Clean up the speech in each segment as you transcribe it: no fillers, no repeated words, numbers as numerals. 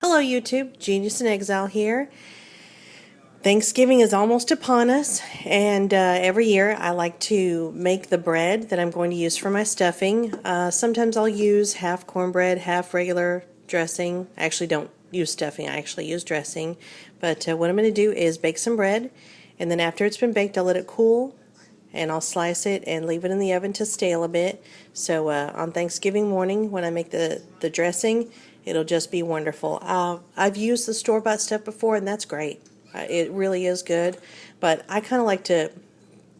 Hello YouTube, Genius in Exile here. Thanksgiving is almost upon us, and every year I like to make the bread that I'm going to use for my stuffing. Sometimes I'll use half cornbread, half regular dressing. I actually don't use stuffing, I actually use dressing. But what I'm going to do is bake some bread, and then after it's been baked I'll let it cool, and I'll slice it and leave it in the oven to stale a bit. So on Thanksgiving morning when I make the dressing, it'll just be wonderful. I've used the store-bought stuff before, and that's great. It really is good, but I kind of like to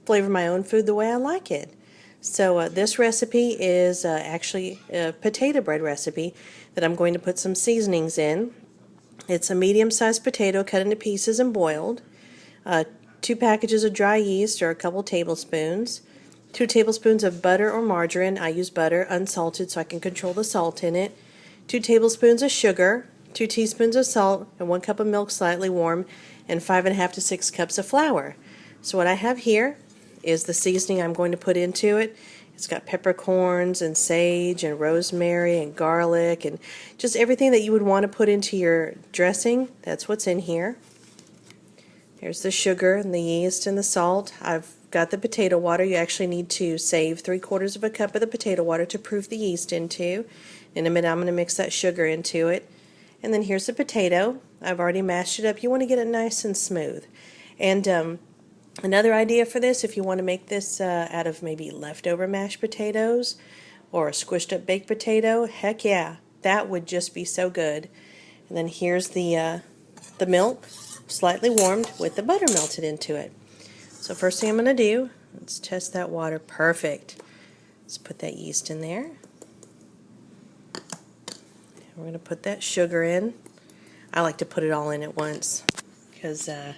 flavor my own food the way I like it. So this recipe is actually a potato bread recipe that I'm going to put some seasonings in. It's a medium-sized potato cut into pieces and boiled. 2 packages of dry yeast, or a couple tablespoons. 2 tablespoons of butter or margarine. I use butter, unsalted, so I can control the salt in it. 2 tablespoons of sugar, 2 teaspoons of salt, and 1 cup of milk slightly warm, and 5½ to 6 cups of flour. So what I have here is the seasoning I'm going to put into it. It's got peppercorns and sage and rosemary and garlic and just everything that you would want to put into your dressing. That's what's in here. Here's the sugar and the yeast and the salt. I've got the potato water. You actually need to save 3/4 of a cup of the potato water to proof the yeast into. In a minute I'm going to mix that sugar into it. And then here's the potato. I've already mashed it up. You want to get it nice and smooth. And another idea for this, if you want to make this out of maybe leftover mashed potatoes or a squished up baked potato, heck yeah, that would just be so good. And then here's the milk, slightly warmed with the butter melted into it. So first thing I'm going to do, let's test that water. Perfect. Let's put that yeast in there. We're going to put that sugar in. I like to put it all in at once because then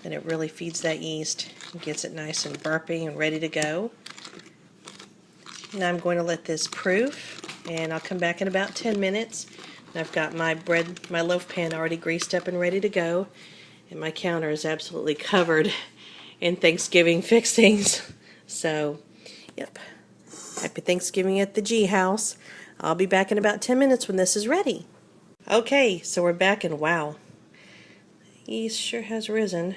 it really feeds that yeast and gets it nice and burpy and ready to go. Now I'm going to let this proof, and I'll come back in about 10 minutes. And I've got my loaf pan already greased up and ready to go, and my counter is absolutely covered in Thanksgiving fixings. So, yep. Happy Thanksgiving at the G house. I'll be back in about 10 minutes when this is ready. Okay, so we're back, and wow, the yeast sure has risen.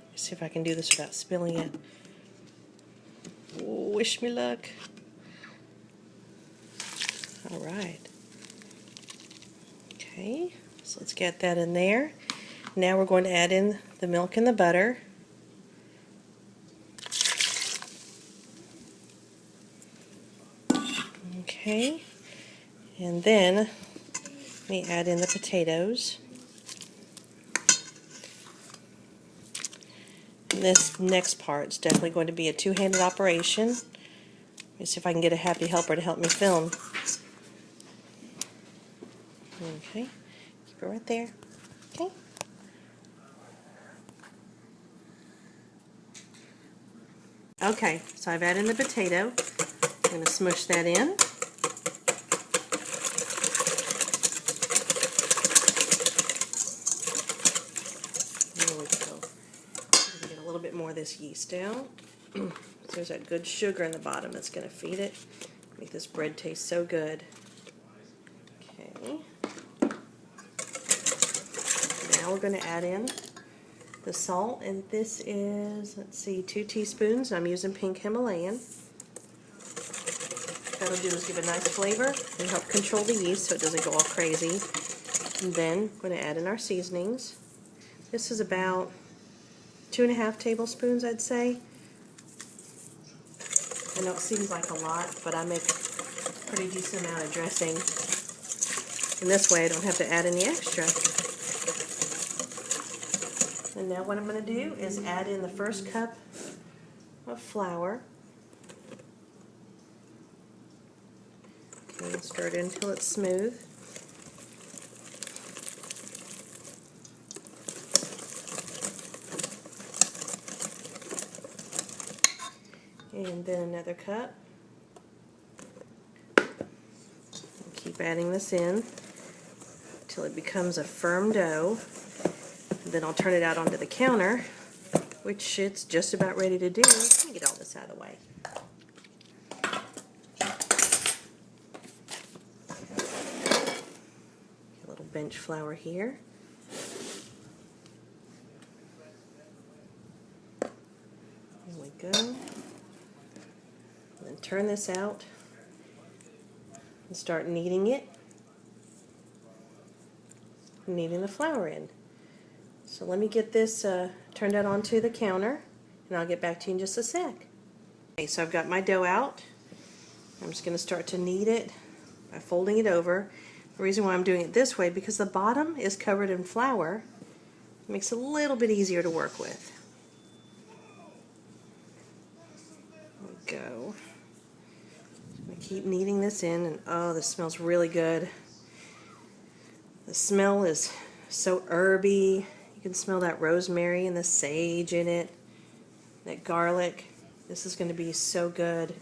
Let's see if I can do this without spilling it. Wish me luck. Alright. Okay, so let's get that in there. Now we're going to add in the milk and the butter. Okay, and then we add in the potatoes. And this next part is definitely going to be a two-handed operation. Let me see if I can get a happy helper to help me film. Okay, keep it right there. Okay. Okay, so I've added in the potato. I'm going to smush that in. There we go. Get a little bit more of this yeast out. So there's that good sugar in the bottom that's going to feed it. Make this bread taste so good. Okay. Now we're going to add in the salt, and this is, let's see, 2 teaspoons. I'm using pink Himalayan. That'll do is give a nice flavor and help control the yeast so it doesn't go all crazy. And then we're going to add in our seasonings. This is about 2½ tablespoons, I'd say. I know it seems like a lot, but I make a pretty decent amount of dressing. And this way I don't have to add any extra. And now what I'm going to do is add in the first cup of flour. Okay, stir it until it's smooth. And then another cup. Keep adding this in until it becomes a firm dough. Then I'll turn it out onto the counter, which it's just about ready to do. Let me get all this out of the way. bench flour here. There we go. And then turn this out and start kneading it. Kneading the flour in. So let me get this turned out onto the counter, and I'll get back to you in just a sec. Okay, so I've got my dough out. I'm just going to start to knead it by folding it over. The reason why I'm doing it this way, because the bottom is covered in flour, it makes it a little bit easier to work with. There we go. I'm going to keep kneading this in, and oh, this smells really good. The smell is so herby. You can smell that rosemary and the sage in it, that garlic. This is going to be so good.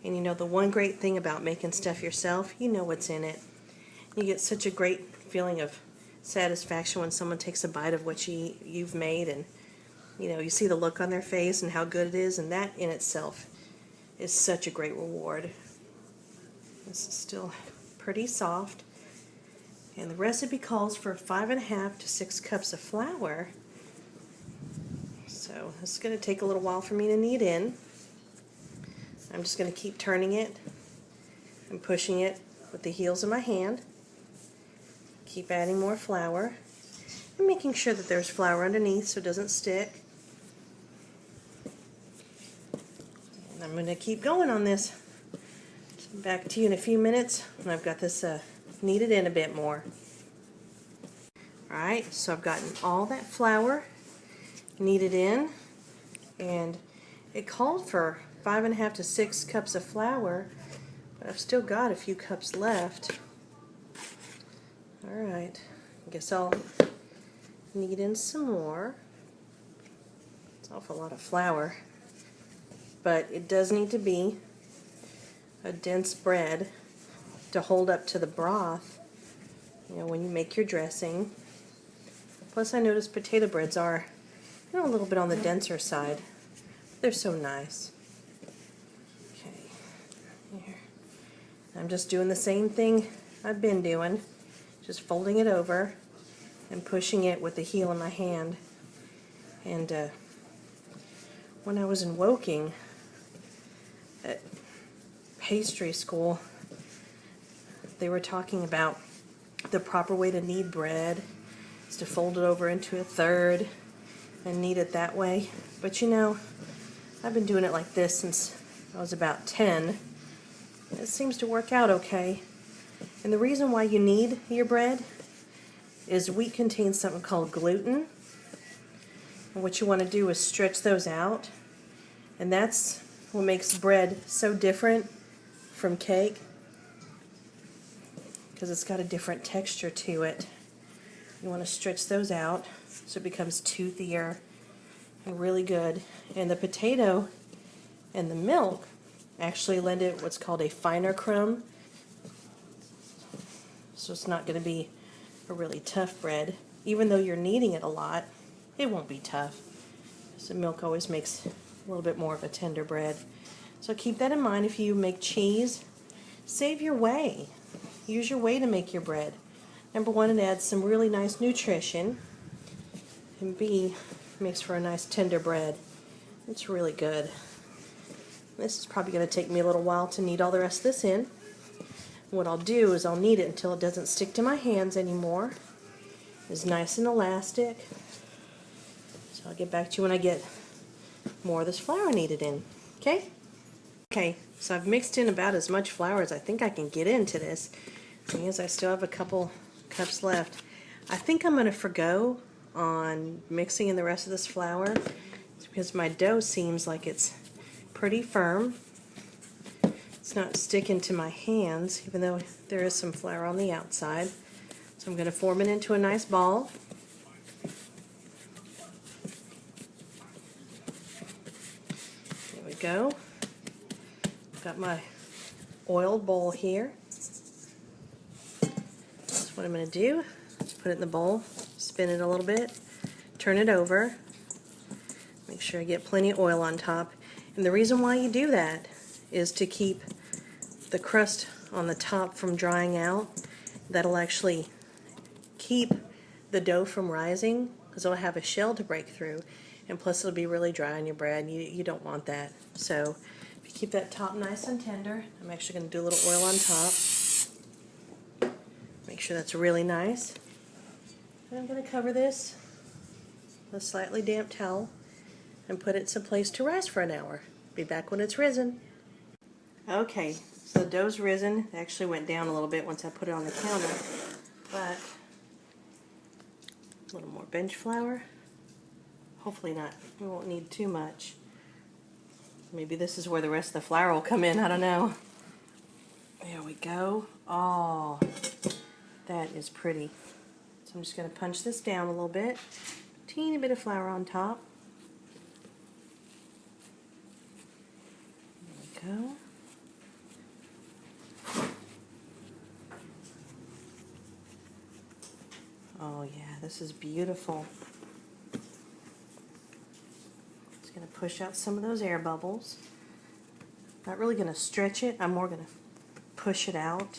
And you know, the one great thing about making stuff yourself, you know what's in it. You get such a great feeling of satisfaction when someone takes a bite of what you've made, and you know, you see the look on their face and how good it is, and that in itself is such a great reward. This is still pretty soft, and the recipe calls for 5.5 to 6 cups of flour. So this is going to take a little while for me to knead in. I'm just going to keep turning it and pushing it with the heels of my hand. Keep adding more flour and making sure that there's flour underneath so it doesn't stick. And I'm going to keep going on this. Back to you in a few minutes when I've got this kneaded in a bit more. Alright, so I've gotten all that flour kneaded in, and it called for 5.5 to 6 cups of flour, but I've still got a few cups left. Alright, I guess I'll knead in some more. It's an awful lot of flour, but it does need to be a dense bread to hold up to the broth, you know, when you make your dressing. Plus I notice potato breads are, you know, a little bit on the denser side. They're so nice. Okay, here. I'm just doing the same thing I've been doing, just folding it over and pushing it with the heel of my hand. And when I was in Woking at pastry school, they were talking about the proper way to knead bread is to fold it over into a third and knead it that way. But you know, I've been doing it like this since I was about 10. It seems to work out okay. And the reason why you knead your bread is wheat contains something called gluten. And what you want to do is stretch those out. And that's what makes bread so different from cake, because it's got a different texture to it. You want to stretch those out so it becomes toothier and really good. And the potato and the milk actually lend it what's called a finer crumb. So it's not going to be a really tough bread. Even though you're kneading it a lot, it won't be tough. So milk always makes a little bit more of a tender bread. So keep that in mind if you make cheese. Save your whey. Use your whey to make your bread. Number one, it adds some really nice nutrition. And B, makes for a nice tender bread. It's really good. This is probably going to take me a little while to knead all the rest of this in. What I'll do is I'll knead it until it doesn't stick to my hands anymore. It's nice and elastic. So I'll get back to you when I get more of this flour kneaded in. Okay? Okay, so I've mixed in about as much flour as I think I can get into this. Seeing as I still have a couple cups left. I think I'm going to forgo on mixing in the rest of this flour. It's because my dough seems like it's pretty firm. It's not sticking to my hands, even though there is some flour on the outside. So I'm going to form it into a nice ball. There we go. I've got my oiled bowl here. That's what I'm going to do. Just put it in the bowl, spin it a little bit, turn it over. Make sure I get plenty of oil on top. And the reason why you do that is to keep the crust on the top from drying out. That'll actually keep the dough from rising because it'll have a shell to break through, and plus it'll be really dry on your bread, and you don't want that. So if you keep that top nice and tender, I'm actually going to do a little oil on top. Make sure that's really nice. And I'm going to cover this with a slightly damp towel and put it someplace to rise for an hour. Be back when it's risen. Okay, so the dough's risen. It actually went down a little bit once I put it on the counter, but a little more bench flour. Hopefully not. We won't need too much. Maybe this is where the rest of the flour will come in. I don't know. There we go. Oh, that is pretty. So I'm just going to punch this down a little bit. Teeny bit of flour on top. There we go. Oh yeah, this is beautiful. Just going to push out some of those air bubbles. Not really going to stretch it. I'm more going to push it out.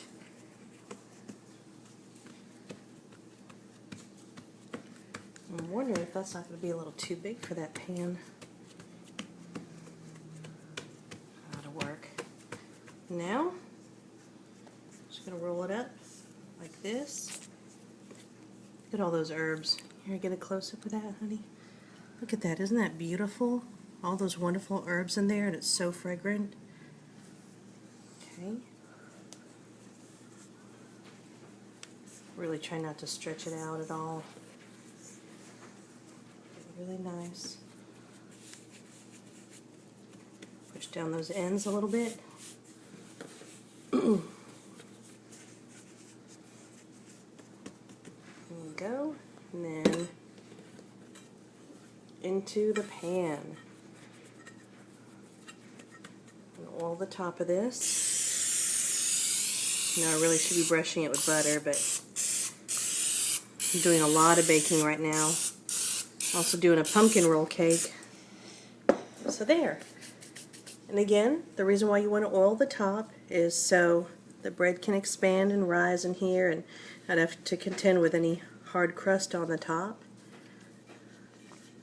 I'm wondering if that's not going to be a little too big for that pan. That'll work. Now, just going to roll it up like this. Look at all those herbs. Here, get a close-up of that, honey. Look at that. Isn't that beautiful? All those wonderful herbs in there, and it's so fragrant. Okay. Really try not to stretch it out at all. Really nice. Push down those ends a little bit. There we go. And then into the pan. And oil the top of this. Now I really should be brushing it with butter, but I'm doing a lot of baking right now. Also doing a pumpkin roll cake. So there. And again, the reason why you want to oil the top is so the bread can expand and rise in here and not have to contend with any hard crust on the top.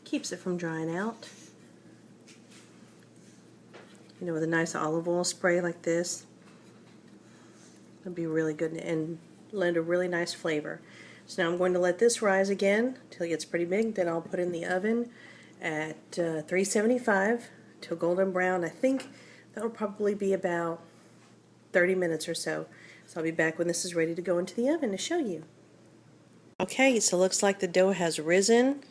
Keeps it from drying out. You know, with a nice olive oil spray like this, it'll be really good and lend a really nice flavor. So now I'm going to let this rise again until it gets pretty big. Then I'll put it in the oven at 375 till golden brown. I think that'll probably be about 30 minutes or so. So I'll be back when this is ready to go into the oven to show you. Okay, so it looks like the dough has risen.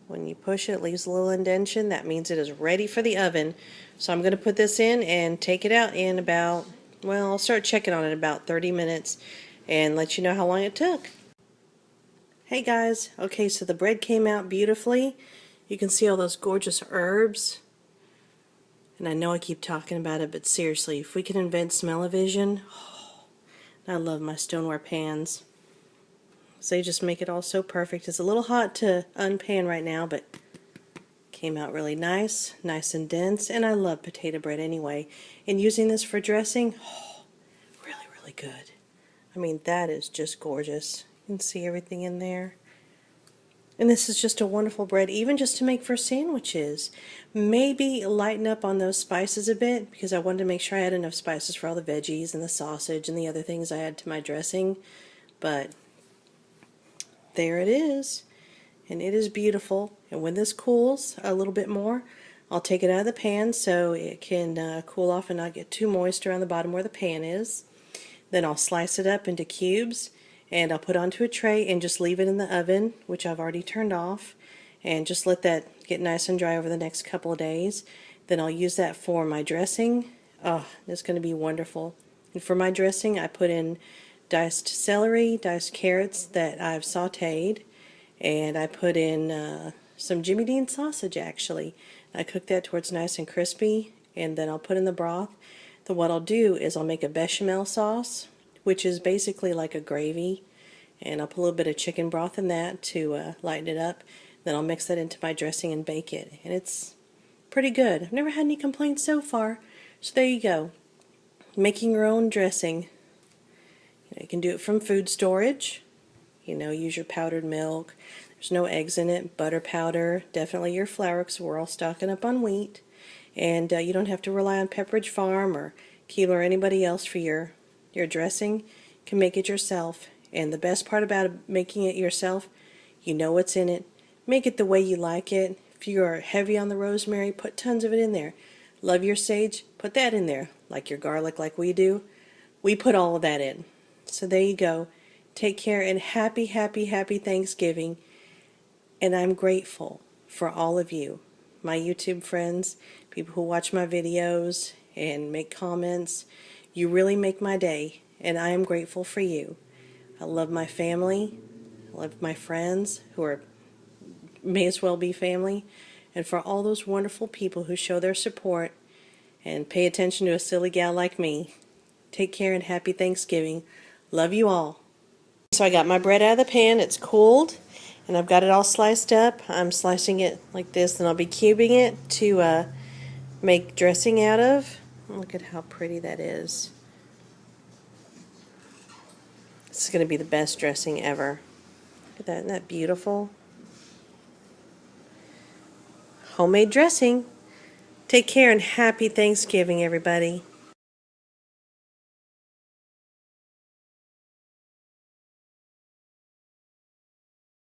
When you push it, it leaves a little indentation. That means it is ready for the oven. So I'm going to put this in and take it out in about, well, I'll start checking on it in about 30 minutes and let you know how long it took. Hey guys, okay, so the bread came out beautifully. You can see all those gorgeous herbs. And I know I keep talking about it, but seriously, if we can invent smell-o-vision, oh, I love my stoneware pans. So they just make it all so perfect. It's a little hot to unpan right now, but came out really nice, nice and dense, and I love potato bread anyway. And using this for dressing, oh, really, really good. I mean, that is just gorgeous. You can see everything in there. And this is just a wonderful bread, even just to make for sandwiches. Maybe lighten up on those spices a bit, because I wanted to make sure I had enough spices for all the veggies and the sausage and the other things I add to my dressing. But there it is. And it is beautiful. And when this cools a little bit more, I'll take it out of the pan so it can cool off and not get too moist around the bottom where the pan is. Then I'll slice it up into cubes and I'll put it onto a tray and just leave it in the oven, which I've already turned off, and just let that get nice and dry over the next couple of days. Then I'll use that for my dressing. Oh, it's going to be wonderful. And for my dressing, I put in diced celery, diced carrots that I've sauteed, and I put in some Jimmy Dean sausage actually. I cook that till it's nice and crispy, and then I'll put in the broth. Then what I'll do is I'll make a bechamel sauce, which is basically like a gravy, and I'll put a little bit of chicken broth in that to lighten it up. Then I'll mix that into my dressing and bake it, and it's pretty good. I've never had any complaints so far. So there you go, making your own dressing. You can do it from food storage, You know, use your powdered milk. There's no eggs in it. Butter powder, definitely your flour, because we're all stocking up on wheat. And you don't have to rely on Pepperidge Farm or Keebler or anybody else for your dressing. You can make it yourself. And the best part about making it yourself, you know what's in it. Make it the way you like it. If you are heavy on the rosemary, put tons of it in there. Love your sage, put that in there. Like your garlic, like we do, we put all of that in. So there you go. Take care and happy, happy, happy Thanksgiving. And I'm grateful for all of you, my YouTube friends, people who watch my videos and make comments. You really make my day, and I am grateful for you. I love my family. I love my friends who may as well be family. And for all those wonderful people who show their support and pay attention to a silly gal like me. Take care and happy Thanksgiving. Love you all. So I got my bread out of the pan. It's cooled. And I've got it all sliced up. I'm slicing it like this, and I'll be cubing it to make dressing out of. Look at how pretty that is. This is going to be the best dressing ever. Look at that. Isn't that beautiful? Homemade dressing. Take care and happy Thanksgiving, everybody.